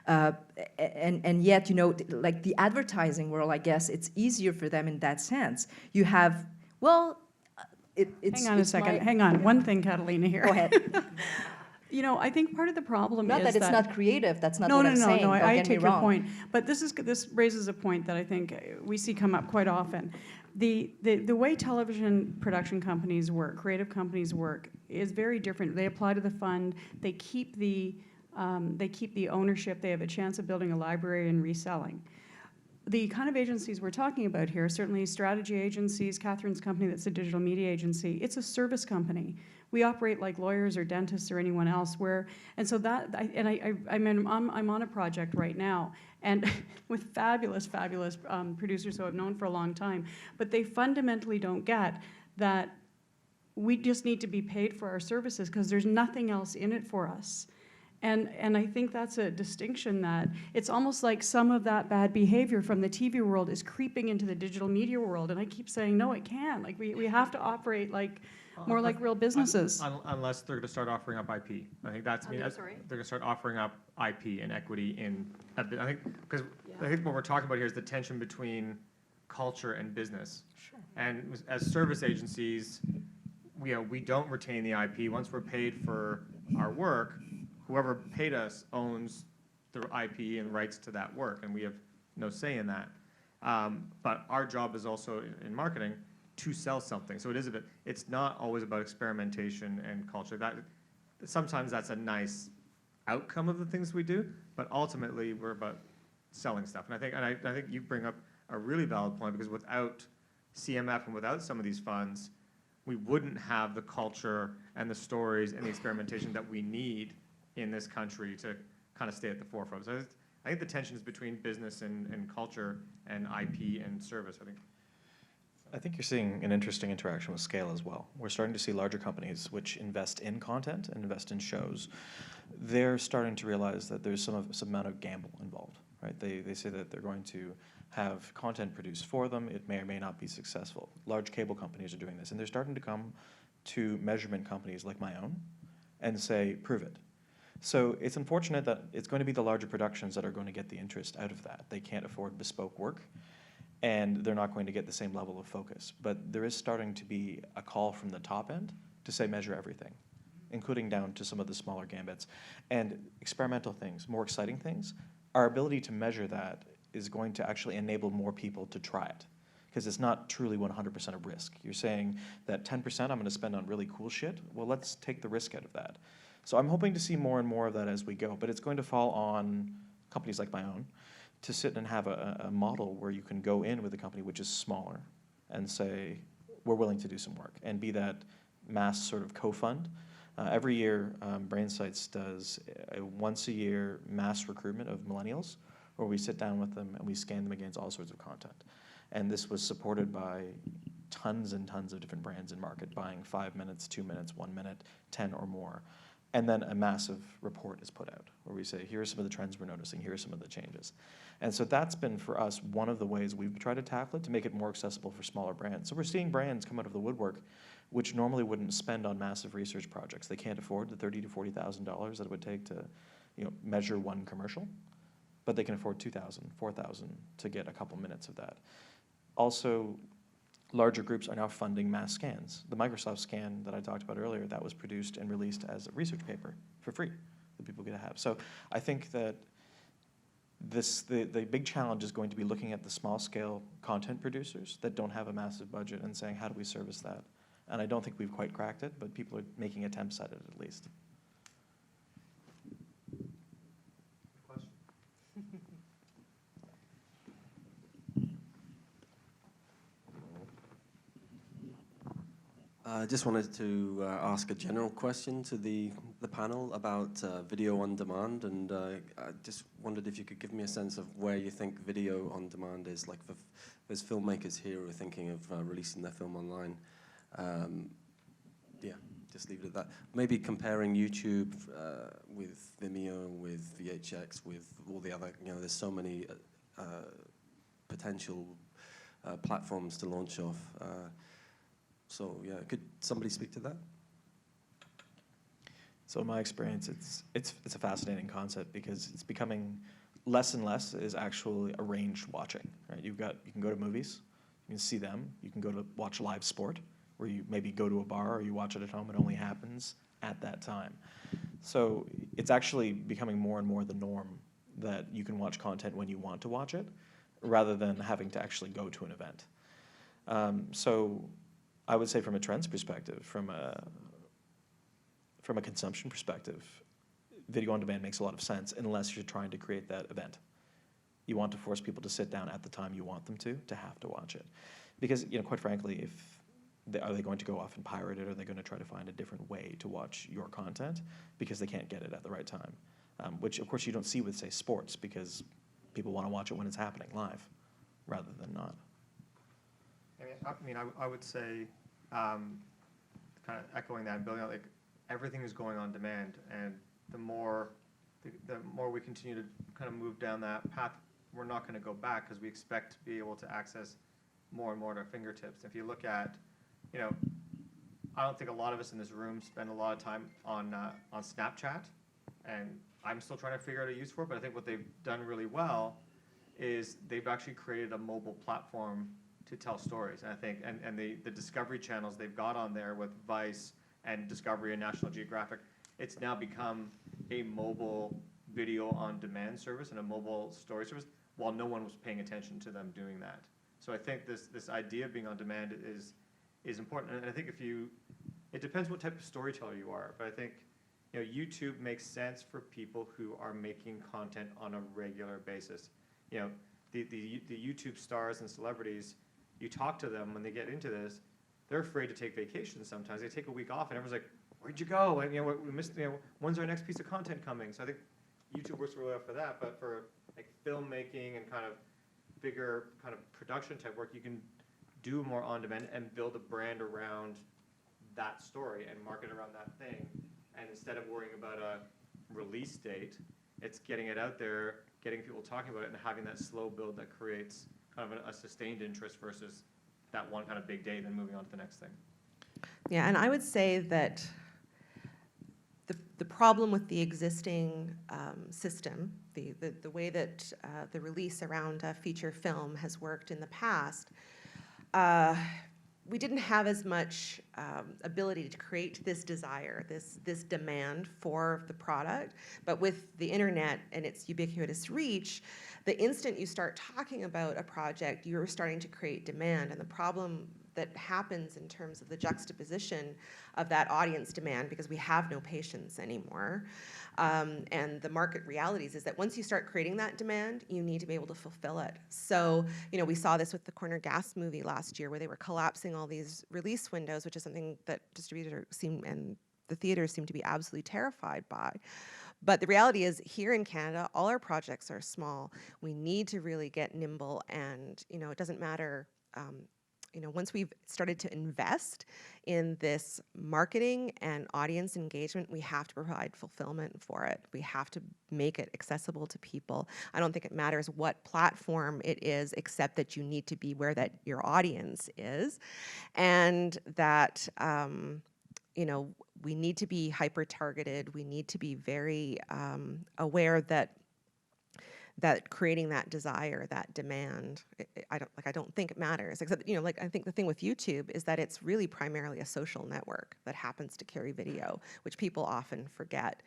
and yet, like the advertising world, I guess it's easier for them in that sense. You have, Hang on a second. Hang on. One thing, Catalina, here. Go ahead. I think part of the problem not is that it's not creative. That's not what I'm saying. No, I get me take your wrong. point. But this raises a point that I think we see come up quite often. the way television production companies work, creative companies work, is very different. They apply to the fund. They keep the ownership. They have a chance of building a library and reselling. The kind of agencies we're talking about here, certainly strategy agencies, Catherine's company that's a digital media agency, it's a service company. We operate like lawyers or dentists or anyone else and so that, I'm on a project right now and with fabulous producers who I've known for a long time, but they fundamentally don't get that we just need to be paid for our services because there's nothing else in it for us. And I think that's a distinction that it's almost like some of that bad behavior from the TV world is creeping into the digital media world. And I keep saying, no, it can't. Like we have to operate like more like real businesses. Unless they're going to start offering up IP. I think that's, they're going to start offering up IP and equity in, I think, because I think what we're talking about here is the tension between culture and business. Sure. And as service agencies, we don't retain the IP. Once we're paid for our work, whoever paid us owns the IP and rights to that work, and we have no say in that. But our job is also in marketing to sell something. So it's not always about experimentation and culture. Sometimes that's a nice outcome of the things we do, but ultimately we're about selling stuff. And I think you bring up a really valid point, because without CMF and without some of these funds, we wouldn't have the culture and the stories and the experimentation that we need in this country to kind of stay at the forefront. So I think the tension is between business and culture and IP and service, I think you're seeing an interesting interaction with scale as well. We're starting to see larger companies which invest in content and invest in shows. They're starting to realize that there's some amount of gamble involved, right? They say that they're going to have content produced for them. It may or may not be successful. Large cable companies are doing this, and they're starting to come to measurement companies like my own and say, prove it. So it's unfortunate that it's going to be the larger productions that are going to get the interest out of that. They can't afford bespoke work, and they're not going to get the same level of focus. But there is starting to be a call from the top end to say measure everything, including down to some of the smaller gambits. And experimental things, more exciting things, our ability to measure that is going to actually enable more people to try it, because it's not truly 100% of risk. You're saying that 10% I'm going to spend on really cool shit? Well, let's take the risk out of that. So I'm hoping to see more and more of that as we go, but it's going to fall on companies like my own to sit and have a model where you can go in with a company which is smaller and say, we're willing to do some work, and be that mass sort of co-fund. Every year, BrainSights does a once-a-year mass recruitment of millennials, where we sit down with them and we scan them against all sorts of content. And this was supported by tons and tons of different brands in market, buying 5 minutes, 2 minutes, 1 minute, 10 or more. And then a massive report is put out where we say, here are some of the trends we're noticing, here are some of the changes. And so that's been, for us, one of the ways we've tried to tackle it to make it more accessible for smaller brands. So we're seeing brands come out of the woodwork which normally wouldn't spend on massive research projects. They can't afford the $30,000 to $40,000 that it would take to measure one commercial, but they can afford $2,000, $4,000 to get a couple minutes of that. Also, larger groups are now funding mass scans. The Microsoft scan that I talked about earlier, that was produced and released as a research paper for free that people get to have. So I think that the big challenge is going to be looking at the small scale content producers that don't have a massive budget and saying, how do we service that? And I don't think we've quite cracked it, but people are making attempts at it at least. Question? I just wanted to ask a general question to the panel about video on demand, and I just wondered if you could give me a sense of where you think video on demand is. Like, there's filmmakers here who are thinking of releasing their film online. Yeah, just leave it at that. Maybe comparing YouTube with Vimeo, with VHX, with all the other, there's so many potential platforms to launch off. So yeah, could somebody speak to that? So in my experience, it's a fascinating concept because it's becoming less and less is actually arranged watching. Right? You can go to movies, you can see them. You can go to watch live sport, where you maybe go to a bar or you watch it at home. It only happens at that time. So it's actually becoming more and more the norm that you can watch content when you want to watch it, rather than having to actually go to an event. So I would say from a trends perspective, from a consumption perspective, video on demand makes a lot of sense unless you're trying to create that event. You want to force people to sit down at the time you want them to have to watch it. Because, quite frankly, are they going to go off and pirate it, or are they going to try to find a different way to watch your content because they can't get it at the right time? Which, of course, you don't see with, say, sports, because people want to watch it when it's happening live rather than not. I would say, kind of echoing that and building out, like, everything is going on demand, and the more we continue to kind of move down that path, we're not going to go back, because we expect to be able to access more and more at our fingertips. If you look at, I don't think a lot of us in this room spend a lot of time on Snapchat, and I'm still trying to figure out a use for it, but I think what they've done really well is they've actually created a mobile platform to tell stories. And I think, and the Discovery channels they've got on there with Vice and Discovery and National Geographic, it's now become a mobile video on demand service and a mobile story service, while no one was paying attention to them doing that. So I think this idea of being on demand is important. And I think it depends what type of storyteller you are, but I think, YouTube makes sense for people who are making content on a regular basis. The YouTube stars and celebrities, you talk to them when they get into this, they're afraid to take vacations sometimes. They take a week off and everyone's like, where'd you go? And we missed, when's our next piece of content coming? So I think YouTube works really well for that, but for like filmmaking and kind of bigger kind of production type work, you can do more on demand and build a brand around that story and market around that thing. And instead of worrying about a release date, it's getting it out there, getting people talking about it, and having that slow build that creates kind of a sustained interest versus that one kind of big day, then moving on to the next thing. Yeah, and I would say that the problem with the existing system, the way that the release around feature film has worked in the past, we didn't have as much ability to create this desire, this demand for the product. But with the internet and its ubiquitous reach, the instant you start talking about a project, you're starting to create demand. And the problem that happens in terms of the juxtaposition of that audience demand, because we have no patience anymore, and the market realities, is that once you start creating that demand, you need to be able to fulfill it. So, we saw this with the Corner Gas movie last year, where they were collapsing all these release windows, which is something that distributors and the theaters seem to be absolutely terrified by. But the reality is, here in Canada, all our projects are small. We need to really get nimble, and it doesn't matter. Once we've started to invest in this marketing and audience engagement, we have to provide fulfillment for it. We have to make it accessible to people. I don't think it matters what platform it is, except that you need to be where that your audience is, and that we need to be hyper targeted. We need to be very aware that creating that desire, that demand, I don't think it matters. Except, I think the thing with YouTube is that it's really primarily a social network that happens to carry video, which people often forget.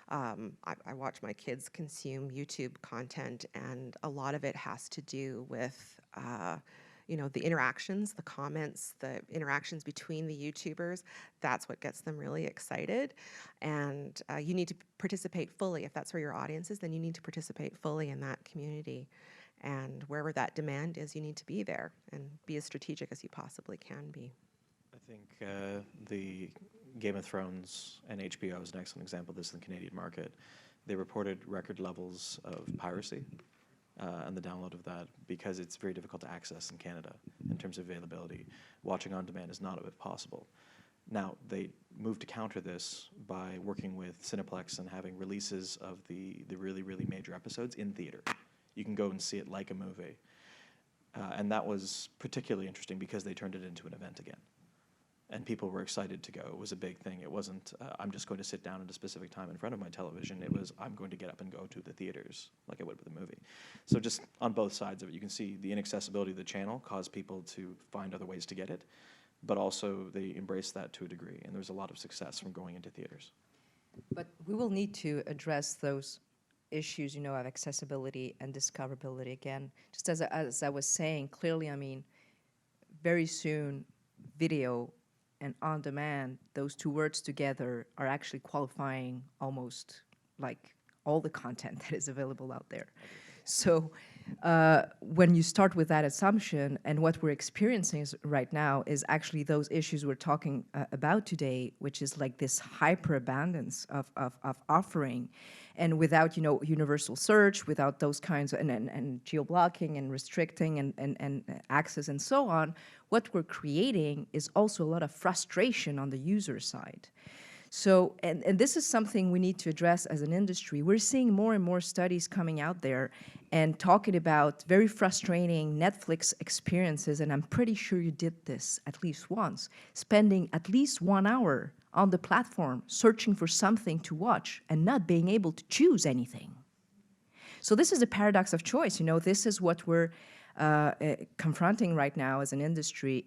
I watch my kids consume YouTube content, and a lot of it has to do with the interactions, the comments, the interactions between the YouTubers. That's what gets them really excited. And you need to participate fully. If that's where your audience is, then you need to participate fully in that community. And wherever that demand is, you need to be there and be as strategic as you possibly can be. I think the Game of Thrones and HBO is an excellent example of this in the Canadian market. They reported record levels of piracy and the download of that, because it's very difficult to access in Canada in terms of availability. Watching on demand is not possible. Now, they moved to counter this by working with Cineplex and having releases of the really, really major episodes in theater. You can go and see it like a movie. And that was particularly interesting because they turned it into an event again. And people were excited to go. It was a big thing. It wasn't, I'm just going to sit down at a specific time in front of my television. It was, I'm going to get up and go to the theaters like I would with a movie. So just on both sides of it, you can see the inaccessibility of the channel caused people to find other ways to get it, but also they embraced that to a degree. And there was a lot of success from going into theaters. But we will need to address those issues, of accessibility and discoverability again. Just as I was saying, clearly, very soon video and on-demand, those two words together are actually qualifying almost like all the content that is available out there. So when you start with that assumption, and what we're experiencing right now is actually those issues we're talking about today, which is like this hyperabundance of offering, and without, you know, universal search, without those kinds of, and geo-blocking and restricting and access and so on, what we're creating is also a lot of frustration on the user side. So, and this is something we need to address as an industry. We're seeing more and more studies coming out there and talking about very frustrating Netflix experiences, and I'm pretty sure you did this at least once, spending at least 1 hour on the platform searching for something to watch and not being able to choose anything. So this is a paradox of choice. You know, this is what we're confronting right now as an industry,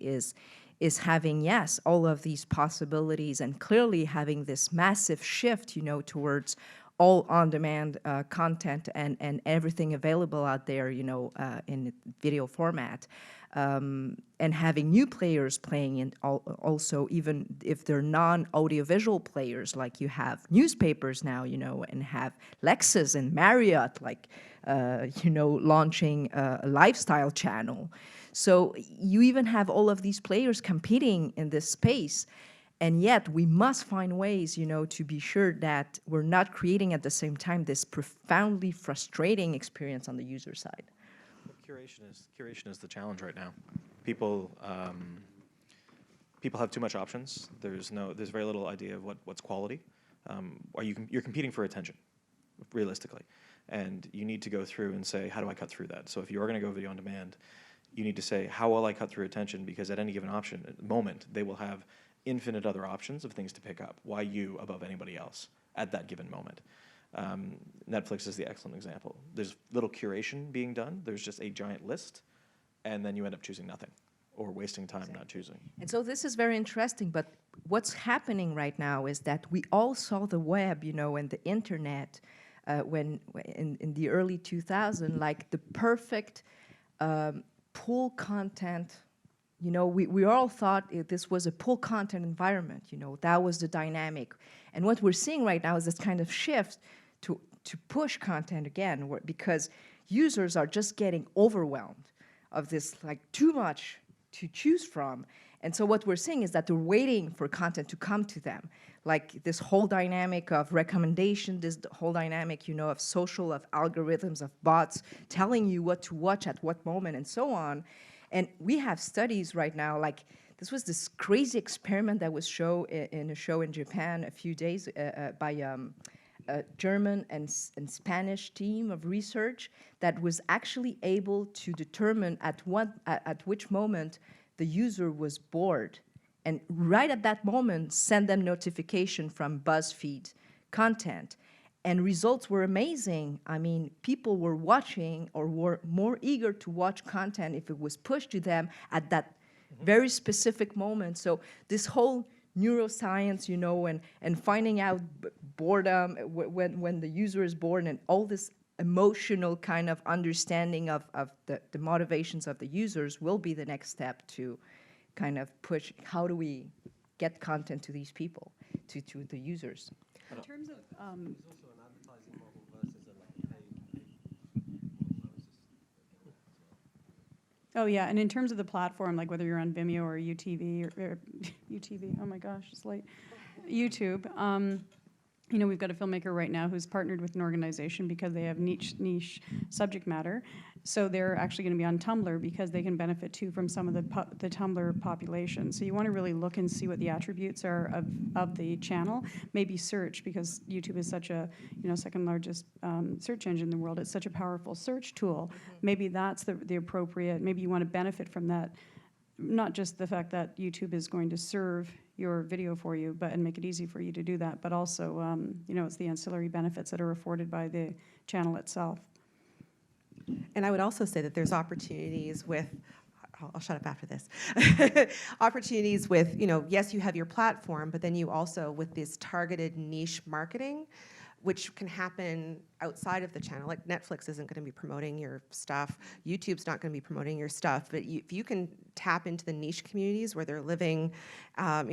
is having, yes, all of these possibilities, and clearly having this massive shift, you know, towards all on-demand content and everything available out there, you know, in video format, and having new players playing in also, even if they're non-audiovisual players, like you have newspapers now, you know, and have Lexus and Marriott, like, you know, launching a lifestyle channel. So you even have all of these players competing in this space, and yet we must find ways, you know, to be sure that we're not creating at the same time this profoundly frustrating experience on the user side. Curation is the challenge right now. People have too much options. There's very little idea of what's quality. You're competing for attention, realistically, and you need to go through and say, how do I cut through that? So if you're going to go video on demand, you need to say, how will I cut through attention? Because at any given moment, they will have infinite other options of things to pick up. Why you above anybody else at that given moment? Netflix is the excellent example. There's little curation being done. There's just a giant list, and then you end up choosing nothing or wasting time not choosing. And so this is very interesting, but what's happening right now is that we all saw the web, you know, and the internet when in the early 2000s, like the perfect pull content. You know, we all thought this was a pull content environment, you know, that was the dynamic. And what we're seeing right now is this kind of shift to push content again, because users are just getting overwhelmed of this, like, too much to choose from. And so what we're seeing is that they're waiting for content to come to them. Like this whole dynamic of recommendation, this whole dynamic, you know, of social, of algorithms, of bots telling you what to watch at what moment and so on. And we have studies right now, like this was this crazy experiment that was in a show in Japan a few days by a German and Spanish team of research that was actually able to determine at which moment the user was bored, and right at that moment send them notification from BuzzFeed content. And results were amazing. I mean, people were watching or were more eager to watch content if it was pushed to them at that very specific moment. So this whole neuroscience, you know, and finding out boredom when the user is bored, and all this emotional kind of understanding of the motivations of the users will be the next step to kind of push, how do we get content to these people, to the users. In terms of oh yeah, and in terms of the platform, like whether you're on Vimeo or UTV or UTV, oh my gosh, it's late, YouTube. You know, we've got a filmmaker right now who's partnered with an organization because they have niche subject matter. So they're actually going to be on Tumblr because they can benefit too from some of the Tumblr population. So you want to really look and see what the attributes are of the channel. Maybe search, because YouTube is such a, you know, second largest search engine in the world. It's such a powerful search tool. Maybe that's the appropriate. Maybe you want to benefit from that. Not just the fact that YouTube is going to serve your video for you, and make it easy for you to do that, but also, you know, it's the ancillary benefits that are afforded by the channel itself. And I would also say that there's opportunities with, I'll shut up after this, opportunities with, you know, yes, you have your platform, but then you also, with this targeted niche marketing, which can happen outside of the channel. Like Netflix isn't going to be promoting your stuff. YouTube's not going to be promoting your stuff. But if you can tap into the niche communities where they're living, of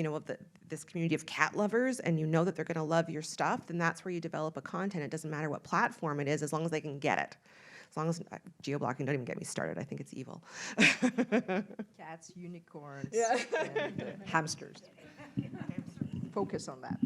this community of cat lovers, and you know that they're going to love your stuff, then that's where you develop a content. It doesn't matter what platform it is, as long as they can get it. As long as geo-blocking, don't even get me started. I think it's evil. Cats, unicorns, and hamsters. Focus on that.